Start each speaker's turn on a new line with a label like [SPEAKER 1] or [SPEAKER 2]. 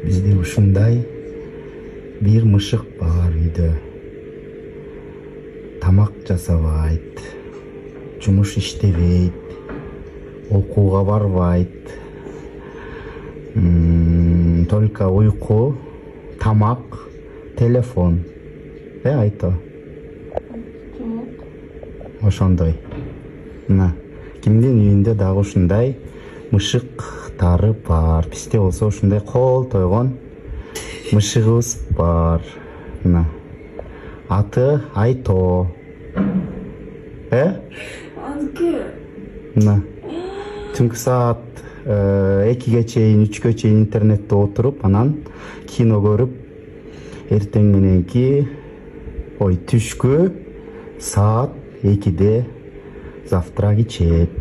[SPEAKER 1] Бизде ушундай бир мышык бар үйдө. Тамак жасабайт, жумуш иштебейт, окууга барбайт. Только уйку, тамак, телефон. Айто. Ошондой. Мына кимдин үйүндө дагы ушундай мышыктары бар. Бизде болсо ушундай кол тойгон мышыгыбыз бар. Мына аты Айто. Мына түнкү саат 2-ге чейин, 3-кө чейин интернетте отуруп, анан кино көрүп, эртең мененки түшкү саат 2-де завтрак ичет.